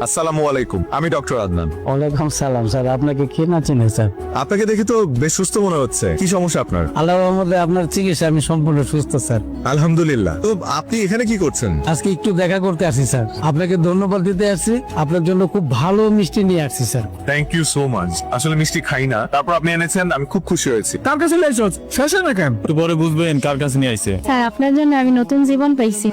আসসালামু আলাইকুম, আমি ডক্টর আদনান। ওয়ালাইকুম সালাম স্যার, আপনাকে কে না চেনে স্যার? আপনাকে দেখে তো বেশ সুস্থ মনে হচ্ছে। কি সমস্যা আপনার? আল্লাহর রহমতে আপনার চিকিৎসা আমি সম্পূর্ণ সুস্থ স্যার। আলহামদুলিল্লাহ। তো আপনি এখানে কি করছেন? আজকে একটু দেখা করতে আসি স্যার, আপনাকে ধন্যবাদ দিতে আসছি। আপনার জন্য খুব ভালো মিষ্টি নিয়ে আসছি sir. Thank you so much. আসলে মিষ্টি খাই না, তারপর আপনি এনেছেন, আমি খুব খুশি হয়েছি। কার কাছে লাইছো শেষ না কেন? একটু পরে বুঝবেন কার কাছে নিয়ে আইছে। স্যার আপনার জন্য আমি নতুন জীবন পাইছি।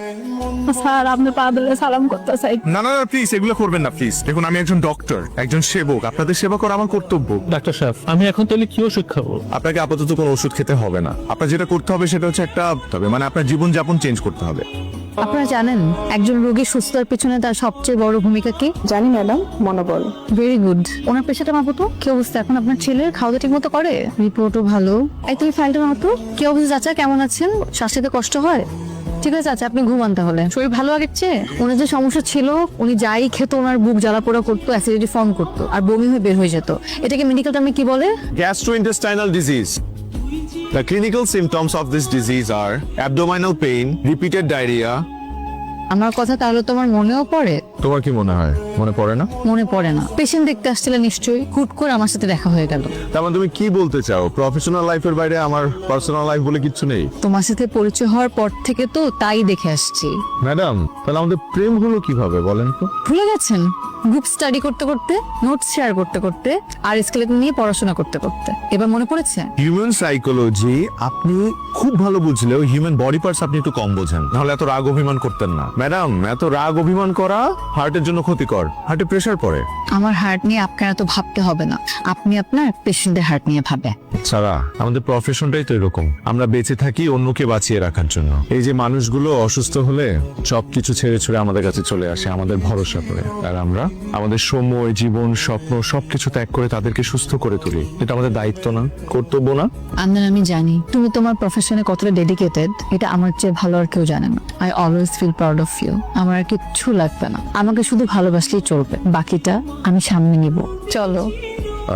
স্যার আপনি পা ধরে সালাম করতে চাই। না না না, প্লিজ এগুলো করবেন না প্লিজ। দেখুন, আমি একজন ডক্টর, একজন সেবক। আপনাদের সেবা করা আমার কর্তব্য। ডাক্তার সাহেব, আমি এখন তাহলে কি ওষুধ খাবো? আপনাকে আপাতত কোনো ওষুধ খেতে হবে না। আপনার যেটা করতে হবে সেটা হচ্ছে মানে আপনার জীবনযাপন চেঞ্জ করতে হবে। আপনারা জানেন একজন রোগী সুস্থতার পিছনে তার সবচেয়ে বড় ভূমিকা কি? জানি ম্যাডাম, মনোবল। Very good. ওনার পেশাটা মাপতো কি অবস্থা? এখন আপনার ছেলের খাওয়া ঠিক মতো করে? রিপোর্টও ভালো। এই তুমি ফাইলটা মাপতো কি অবস্থা? চাচা কেমন আছেন? শ্বাস নিতে কষ্ট হয়? ঠিক আছে চাচা, আপনি ঘুমান তাহলে। শরীর ভালো আগের চেয়ে? ওনার যে সমস্যা ছিল, উনি যাই খেত ওনার বুক জ্বালা পোড়া করতো, অ্যাসিডিটি ফর্ম করতো আর বমি হয়ে বের হয়ে যেত। এটাকে মেডিকেল টার্মে কি বলে? Gastrointestinal disease. The clinical symptoms of this disease are abdominal pain, repeated diarrhea. আমার কথা তাহলে তোমার মনেও পড়ে? তোমার কি মনে হয় মনে পড়ে না? মনে পড়ে না। পেশেন্ট দেখতে আসছিলে নিশ্চয়ই, হুট করে আমার সাথে দেখা হয়ে গেল। তার মানে তুমি কি বলতে চাও, প্রফেশনাল লাইফের বাইরে আমার পার্সোনাল লাইফ বলে কিছু নেই? তোমার সাথে পরিচয় হওয়ার পর থেকে তো তাই দেখে আসছি। ম্যাডাম, তাহলে আমাদের প্রেম হলো কিভাবে বলেন তো? ভুলে গেছেন? গ্রুপ স্টাডি করতে করতে, নোটস শেয়ার করতে করতে আর স্কেলেটন নিয়ে পড়াশোনা করতে করতে। এবার মনে পড়েছে? হিউম্যান সাইকোলজি আপনি খুব ভালো বুঝলেও হিউম্যান বডি পার্টস আপনি একটু কম বোঝেন। নাহলে এত রাগ অভিমান করতেন না। ম্যাডাম, এত রাগ অভিমান করা হার্টের জন্য ক্ষতিকর। হার্টে প্রেসার পড়ে। আমার হার্ট নিয়ে আপনার এত ভাবতে হবে না, আপনি আপনার পেশেন্টের হার্ট নিয়ে ভাবে। সারা, আমাদের প্রফেশনটাই তো এরকম। আমরা বেঁচে থাকি অন্যকে বাঁচিয়ে রাখার জন্য। এই যে মানুষগুলো অসুস্থ হলে সবকিছু ছেড়ে ছুড়ে আমাদের কাছে চলে আসে আমাদের ভরসা করে, আর আমরা আমাদের সময়, জীবন, স্বপ্ন সবকিছু ত্যাগ করে তাদেরকে সুস্থ করে তুলি। এটা আমাদের দায়িত্ব না, কর্তব্য না? আন্দান, আমি জানি তুমি তোমার প্রফেশনে কতটা ডেডিকেটেড, এটা আমার চেয়ে ভালো আর কেউ জানে না। I always feel proud of you. আমার আর কিচ্ছু লাগবে না, আমাকে শুধু ভালোবাসলেই চলবে, বাকিটা আমি সামনে নিব। চলো।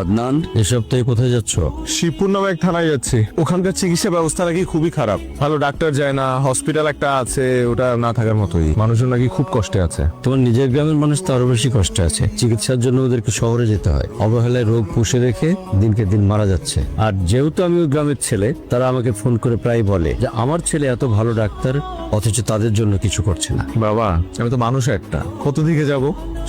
আদনান, এ সপ্তাহে কোথায় যাচ্ছ? শিবপুর নামে এক থানায় যাচ্ছি। ওখানকার চিকিৎসা ব্যবস্থা নাকি খুবই খারাপ। ভালো ডাক্তার যায় না, হসপিটাল একটা আছে, ওটা না থাকার মতোই। মানুষজন নাকি খুব কষ্টে আছে। তোমার নিজের গ্রামের মানুষ তো আরো বেশি কষ্টে আছে। চিকিৎসার জন্য ওদেরকে শহরে যেতে হয়। অবহেলায় রোগ পুষে রেখে দিনকে দিন মারা যাচ্ছে। আর যেহেতু আমি ওই গ্রামের ছেলে, তারা আমাকে ফোন করে প্রায় বলে যে আমার ছেলে এত ভালো ডাক্তার, অথচ তাদের জন্য কিছু করছে না। বাবা, আমি তো মানুষ একটা, কত দিকে যাব?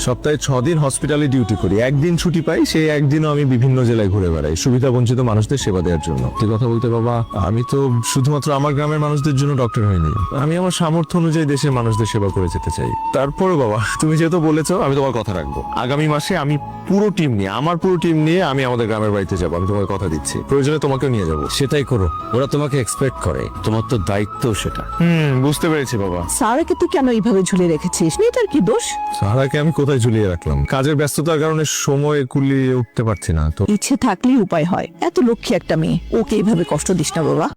সপ্তাহে 6 দিন হসপিটালে ডিউটি করি, একদিন ছুটি পাই। সেই একদিনও আমি বিভিন্ন জেলায় ঘুরে বেড়াই সুবিধা বঞ্চিত মানুষদের সেবা দেওয়ার জন্য। তুই কথা বলতে বাবা, আমি তো শুধুমাত্র আমার গ্রামের মানুষদের জন্য ডক্টর হইনি। আমি আমার সামর্থ্য অনুযায়ী দেশের মানুষদের সেবা করে যেতে চাই। তারপরে বাবা, তুমি যেহেতু বলেছো, আমি তোমার কথা রাখবো। আগামী মাসে আমি পুরো টিম নিয়ে, আমার পুরো টিম নিয়ে আমি আমাদের গ্রামের বাড়িতে যাবো। আমি তোমাকে কথা দিচ্ছি, প্রয়োজনে তোমাকেও নিয়ে যাবো। সেটাই করো, ওরা তোমাকে এক্সপেক্ট করে, তোমার তো দায়িত্ব সেটা। বুঝতে পেরেছি বাবা। সারাকে তুই কেন এইভাবে ঝুলিয়ে রেখেছিস? মেয়েটার কি দোষ? সারাকে আমি কোথায় ঝুলিয়ে রাখলাম? কাজের ব্যস্ততার কারণে সময় কুলিয়ে উঠতে পারছি না তো। ইচ্ছে থাকলেই উপায় হয়। এত লক্ষ্মী একটা মেয়ে, ওকে এইভাবে কষ্ট দিস না বাবা।